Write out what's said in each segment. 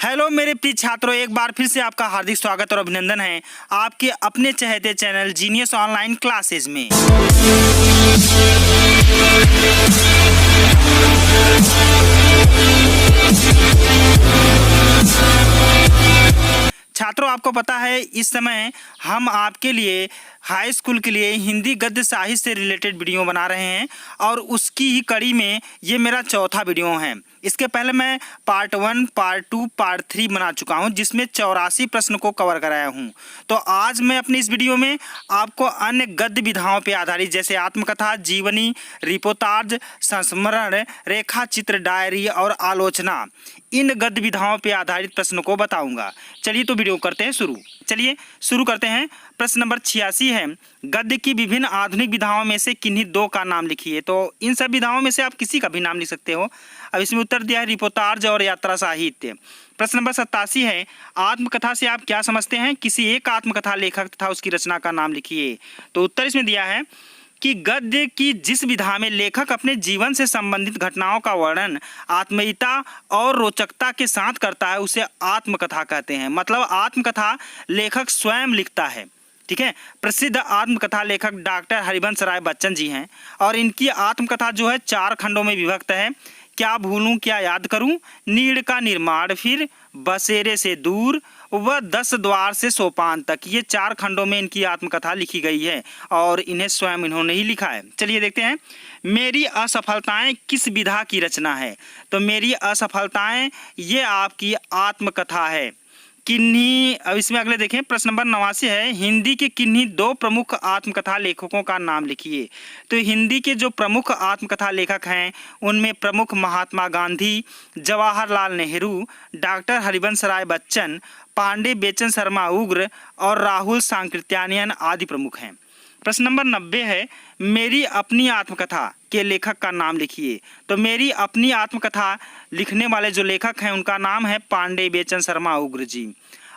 Hello मेरे प्रिय छात्रों, एक बार फिर से आपका हार्दिक स्वागत और अभिनंदन है आपके अपने चहेते चैनल जीनियस ऑनलाइन क्लासेज में। छात्रों, आपको पता है इस समय हम आपके लिए हाई स्कूल के लिए हिंदी गद्य साहित्य से रिलेटेड वीडियो बना रहे हैं और उसकी ही कड़ी में ये मेरा चौथा वीडियो है। इसके पहले मैं पार्ट 1, पार्ट 2, पार्ट 3 बना चुका हूं जिसमें 84 प्रश्न को कवर कराया हूं। तो आज मैं अपनी इस वीडियो में आपको अन्य गद्य विधाओं पर आधारित जैसे आत्मकथा, जीवनी, रिपोर्टाज, संस्मरण, रेखा चित्र, डायरी और आलोचना, इन गद्य विधाओं पर आधारित प्रश्नों को बताऊंगा। चलिए तो वीडियो करते हैं शुरू। चलिए शुरू करते हैं। प्रश्न नंबर 86 है, गद्य की विभिन्न आधुनिक विधाओं में से किन्हीं दो का नाम लिखिए। तो इन सब विधाओं में से आप किसी का भी नाम लिख सकते हो। अब इसमें उत्तर दिया है रिपोर्टाज और यात्रा साहित्य। प्रश्न नंबर 87 है, आत्मकथा से आप क्या समझते हैं? किसी एक आत्मकथा लेखक तथा उसकी रचना का नाम लिखिए। तो उत्तर इसमें दिया है कि गद्य की जिस विधा में लेखक अपने जीवन से संबंधित घटनाओं का वर्णन आत्मीयता और रोचकता के साथ करता है उसे आत्मकथा कहते हैं। मतलब आत्मकथा लेखक स्वयं लिखता है। ठीक है। प्रसिद्ध आत्मकथा लेखक डॉक्टर हरिवंश राय बच्चन जी हैं और इनकी आत्मकथा जो है 4 खंडों में विभक्त है। क्या भूलूं क्या याद करूं, नीड़ का निर्माण, फिर बसेरे से दूर व 10 द्वार से सोपान तक, ये 4 खंडों में इनकी आत्मकथा लिखी गई है और इन्हें स्वयं इन्होंने ही लिखा है। चलिए देखते हैं, मेरी असफलताएं किस विधा की रचना है? तो मेरी असफलताएं ये आपकी आत्मकथा है। किन्हीं, अब इसमें अगले देखें, प्रश्न नंबर 89 है, हिंदी के किन्हीं 2 प्रमुख आत्मकथा लेखकों का नाम लिखिए। तो हिंदी के जो प्रमुख आत्मकथा लेखक हैं उनमें प्रमुख महात्मा गांधी, जवाहरलाल नेहरू, डॉक्टर हरिवंश राय बच्चन, पांडे बेचन शर्मा उग्र और राहुल सांकृत्यायन आदि प्रमुख हैं। प्रश्न नंबर 90 है, मेरी अपनी आत्मकथा के लेखक का नाम लिखिए। तो मेरी अपनी आत्मकथा लिखने वाले जो लेखक हैं उनका नाम है पांडे बेचन शर्मा उग्र जी।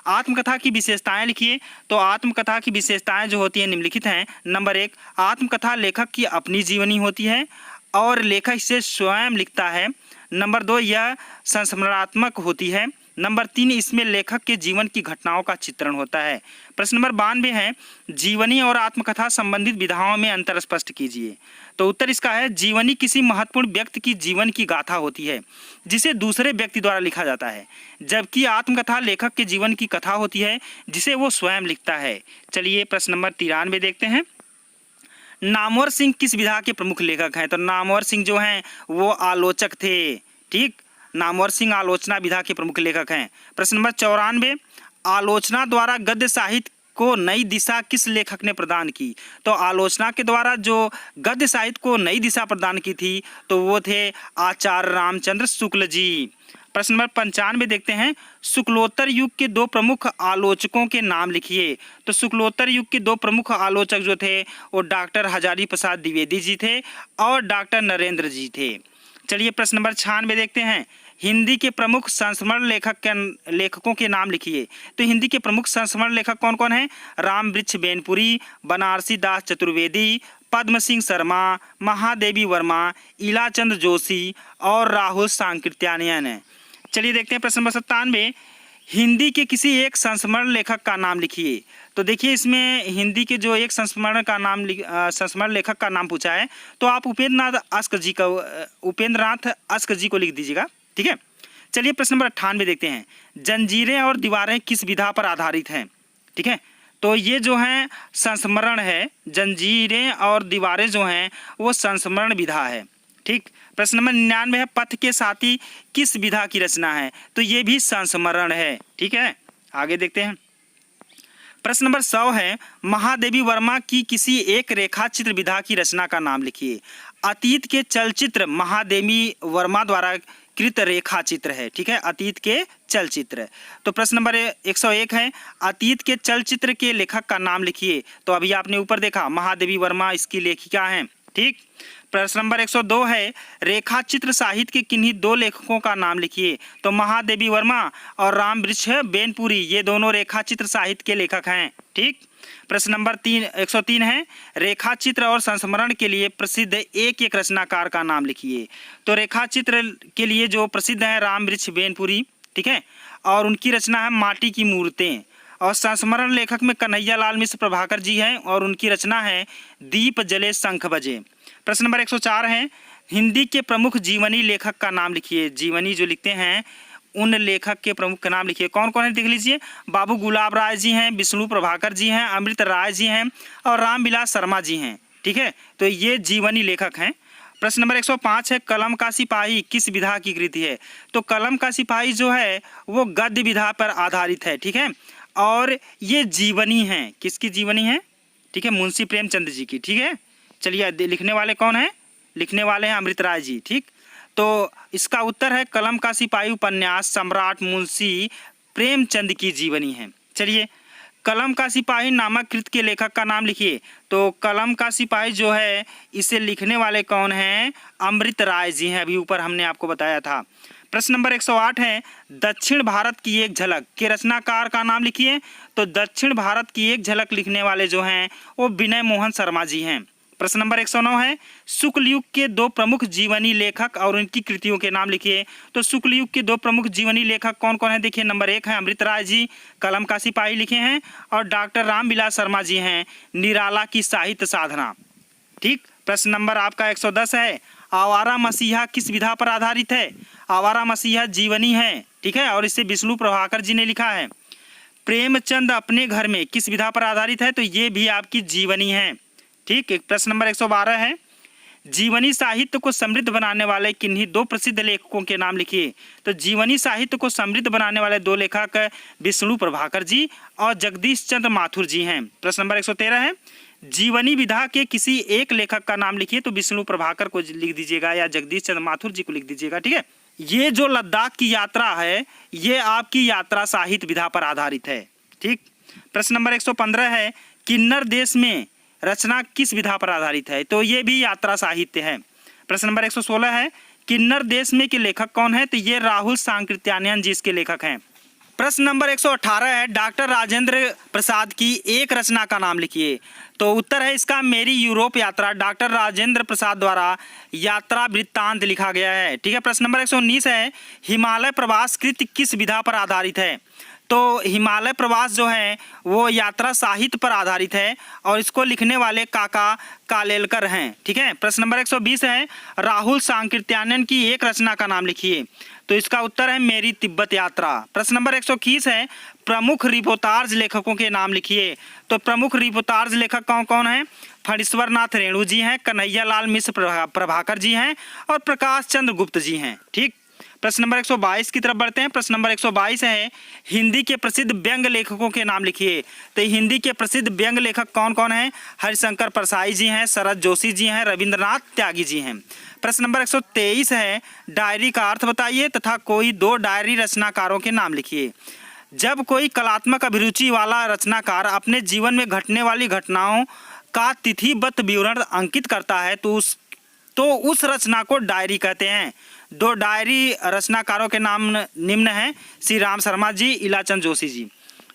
आत्मकथा की विशेषताएं लिखिए। तो आत्मकथा की विशेषताएं जो होती हैं निम्नलिखित हैं। नंबर 1, आत्मकथा लेखक की अपनी जीवनी होती है और लेखक इसे स्वयं लिखता है। नंबर 2, यह संस्मरणात्मक होती है। नंबर 3, इसमें लेखक के जीवन की घटनाओं का चित्रण होता है। प्रश्न नंबर 92 है, जीवनी और आत्मकथा संबंधित विधाओं में अंतर स्पष्ट कीजिए। तो उत्तर इसका है, जीवनी किसी महत्वपूर्ण व्यक्ति की जीवन की गाथा होती है जिसे दूसरे व्यक्ति द्वारा लिखा जाता है, जबकि आत्मकथा लेखक के जीवन की कथा होती है जिसे वो स्वयं लिखता है। चलिए प्रश्न नंबर 93 देखते हैं, नामवर सिंह किस विधा के प्रमुख लेखक हैं? तो नामवर सिंह जो हैं वो आलोचक थे। ठीक, नामवर सिंह आलोचना विधा के प्रमुख लेखक हैं। प्रश्न नंबर 94, आलोचना द्वारा गद्य साहित्य को नई दिशा किस लेखक ने प्रदान की? तो आलोचना के द्वारा जो गद्य साहित्य को नई दिशा प्रदान की थी तो वो थे आचार्य रामचंद्र शुक्ल जी। प्रश्न नंबर 95 देखते हैं, शुक्लोत्तर युग के 2 प्रमुख आलोचकों के नाम लिखिए। तो शुक्लोत्तर युग के 2 प्रमुख आलोचक जो थे वो डॉक्टर हजारी प्रसाद द्विवेदी जी थे और डॉक्टर नरेंद्र जी थे। चलिए प्रश्न नंबर 96 देखते हैं, हिंदी के प्रमुख संस्मरण लेखकों के नाम लिखिए। तो हिंदी के प्रमुख संस्मरण लेखक कौन कौन हैं? राम वृक्ष बेनपुरी, बनारसी दास चतुर्वेदी, पद्म सिंह शर्मा, महादेवी वर्मा, इलाचंद जोशी और राहुल सांकृत्यायन। चलिए देखते हैं प्रश्न नंबर 97, हिंदी के किसी एक संस्मरण लेखक का नाम लिखिए। तो देखिए इसमें हिंदी के जो एक संस्मरण लेखक का नाम पूछा है तो आप उपेंद्र नाथ अस्क जी को लिख दीजिएगा। ठीक है। चलिए प्रश्न नंबर 98 देखते हैं, जंजीरें और दीवारें किस विधा पर आधारित हैं? ठीक है, तो ये जो हैं संस्मरण है, जंजीरें और दीवारें जो हैं वो संस्मरण विधा है। ठीक। प्रश्न नंबर 99 है, पथ के साथी किस विधा की रचना है? तो ये भी संस्मरण है। ठीक है, आगे देखते हैं। प्रश्न नंबर 100 है, महादेवी वर्मा की किसी एक रेखा चित्र विधा की रचना का नाम लिखिए। अतीत के चलचित्र महादेवी वर्मा द्वारा कृत रेखा चित्र है। ठीक है, अतीत के चलचित्र। तो प्रश्न नंबर 101 है, अतीत के चलचित्र के लेखक का नाम लिखिए। तो अभी आपने ऊपर देखा महादेवी वर्मा इसकी लेखिका हैं। ठीक। प्रश्न नंबर 102 है, रेखा चित्र साहित्य के किन्हीं 2 लेखकों का नाम लिखिए। तो महादेवी वर्मा और राम वृक्ष बेनपुरी ये दोनों रेखा चित्र साहित्य के लेखक हैं। ठीक। प्रश्न नंबर 103 है, रेखा चित्र और संस्मरण के लिए प्रसिद्ध एक रचनाकार का नाम लिखिए। तो रेखा चित्र के लिए जो प्रसिद्ध है राम वृक्ष बेनपुरी। ठीक है। और उनकी रचना है माटी की मूर्तें। और संस्मरण लेखक में कन्हैया लाल मिश्र प्रभाकर जी हैं और उनकी रचना है दीप जले शंख बजे। प्रश्न नंबर 104 है, हिंदी के प्रमुख जीवनी लेखक का नाम लिखिए। जीवनी जो लिखते हैं उन लेखक के प्रमुख का नाम लिखिए। कौन कौन है देख लीजिए। बाबू गुलाब राय जी हैं, विष्णु प्रभाकर जी हैं, अमृत राय जी हैं और रामविलास शर्मा जी हैं, ठीक है। तो ये जीवनी लेखक हैं। प्रश्न नंबर 105 है, कलम का सिपाही किस विधा की कृति है। तो कलम का सिपाही जो है वो गद्य विधा पर आधारित है, ठीक है। और ये जीवनी है, किसकी जीवनी है, ठीक है, मुंशी प्रेमचंद जी की, ठीक है। चलिए लिखने वाले कौन है, लिखने वाले हैं अमृत राय जी, ठीक। तो इसका उत्तर है कलम का सिपाही उपन्यास सम्राट मुंशी प्रेमचंद की जीवनी है। चलिए कलम का सिपाही नामक कृत के लेखक का नाम लिखिए। तो कलम का सिपाही जो है इसे लिखने वाले कौन हैं, अमृत राय जी हैं, अभी ऊपर हमने आपको बताया था। प्रश्न नंबर 108 है, दक्षिण भारत की एक झलक के रचनाकार का नाम लिखिए। तो दक्षिण भारत की एक झलक लिखने वाले जो हैं वो विनय मोहन शर्मा जी हैं। प्रश्न नंबर 109 है, शुक्ल युग के दो प्रमुख जीवनी लेखक और उनकी कृतियों के नाम लिखिए। तो शुक्ल युग के दो प्रमुख जीवनी लेखक कौन कौन है देखिए। नंबर 1 है अमृत राय जी, कलम का सिपाही लिखे हैं, और डॉक्टर रामविलास शर्मा जी हैं, निराला की साहित्य साधना, ठीक। प्रश्न नंबर आपका 110 है, आवारा मसीहा किस विधा पर आधारित है। आवारा मसीहा जीवनी है, ठीक है, और इसे विष्णु प्रभाकर जी ने लिखा है। प्रेमचंद अपने घर में किस विधा पर आधारित है। तो ये भी आपकी जीवनी है, ठीक। प्रश्न नंबर 112 है, जीवनी साहित्य को समृद्ध बनाने वाले किन्हीं दो प्रसिद्ध लेखकों के नाम लिखिए। तो जीवनी साहित्य को समृद्ध बनाने वाले दो लेखक विष्णु प्रभाकर जी और जगदीश चंद्र माथुर जी हैं। प्रश्न नंबर 113 है, जीवनी विधा के किसी एक लेखक का नाम लिखिए। तो विष्णु प्रभाकर को लिख दीजिएगा या जगदीश चंद्र माथुर जी को लिख दीजिएगा, ठीक है। ये जो लद्दाख की यात्रा है ये आपकी यात्रा साहित्य विधा पर आधारित है, ठीक। प्रश्न नंबर 115 है, किन्नर देश में रचना किस विधा पर आधारित है। तो ये भी यात्रा साहित्य है। प्रश्न नंबर 116 है, किन्नर देश में के लेखक कौन है। तो ये राहुल सांकृत्यायन जी इसके लेखक हैं। प्रश्न नंबर 118 है, डॉक्टर राजेंद्र प्रसाद की एक रचना का नाम लिखिए। तो उत्तर है इसका मेरी यूरोप यात्रा। डॉक्टर राजेंद्र प्रसाद द्वारा यात्रा वृत्तांत लिखा गया है, ठीक है। प्रश्न नंबर 119 है, हिमालय प्रवास कृति किस विधा पर आधारित है। तो हिमालय प्रवास जो है वो यात्रा साहित्य पर आधारित है और इसको लिखने वाले काका कालेलकर हैं, ठीक है। प्रश्न नंबर 120 है, राहुल सांकृत्यायन की एक रचना का नाम लिखिए। तो इसका उत्तर है मेरी तिब्बत यात्रा। प्रश्न नंबर 121 है, प्रमुख रिपोर्टाज लेखकों के नाम लिखिए। तो प्रमुख रिपोर्टाज लेखक कौन कौन हैं। फणीश्वर नाथ रेणु जी हैं, कन्हैया लाल मिश्र प्रभाकर जी हैं और प्रकाश चंद्र गुप्त जी हैं, ठीक। प्रश्न नंबर 122 की तरफ बढ़ते हैं। प्रश्न नंबर 122 है, हिंदी के प्रसिद्ध व्यंग लेखकों के नाम लिखिए। तो हिंदी के प्रसिद्ध व्यंग लेखक कौन कौन हैं। हरिशंकर परसाई जी हैं, शरद जोशी जी हैं, रविंद्रनाथ त्यागी जी हैं। प्रश्न नंबर 123 है, डायरी का अर्थ बताइए तथा कोई दो डायरी रचनाकारों के नाम लिखिए। जब कोई कलात्मक अभिरुचि वाला रचनाकार अपने जीवन में घटने वाली घटनाओं का तिथिबद्ध विवरण अंकित करता है तो उस रचना को डायरी कहते हैं। दो डायरी रचनाकारों के नाम निम्न हैं, श्री राम शर्मा जी, इलाचंद जोशी जी।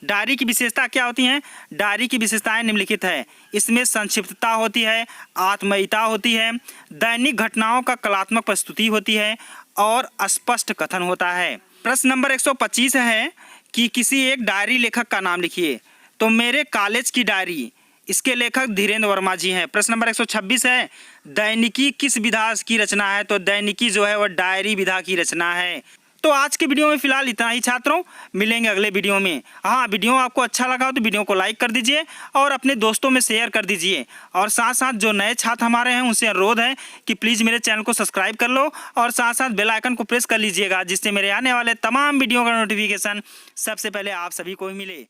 डायरी की विशेषता क्या होती हैं। डायरी की विशेषताएं निम्नलिखित है, इसमें संक्षिप्तता होती है, आत्मीयता होती है, दैनिक घटनाओं का कलात्मक प्रस्तुति होती है और स्पष्ट कथन होता है। प्रश्न नंबर 125 है कि किसी एक डायरी लेखक का नाम लिखिए। तो मेरे कॉलेज की डायरी, इसके लेखक धीरेन्द्र वर्मा जी हैं। प्रश्न नंबर 126 है, दैनिकी किस विधा की रचना है। तो दैनिकी जो है वह डायरी विधा की रचना है। तो आज के वीडियो में फिलहाल इतना ही छात्रों, मिलेंगे अगले वीडियो में। हाँ, वीडियो आपको अच्छा लगा हो तो वीडियो को लाइक कर दीजिए और अपने दोस्तों में शेयर कर दीजिए। और साथ साथ जो नए छात्र हमारे हैं उनसे अनुरोध है कि प्लीज़ मेरे चैनल को सब्सक्राइब कर लो और साथ साथ बेल आइकन को प्रेस कर लीजिएगा, जिससे मेरे आने वाले तमाम वीडियो का नोटिफिकेशन सबसे पहले आप सभी को ही मिले।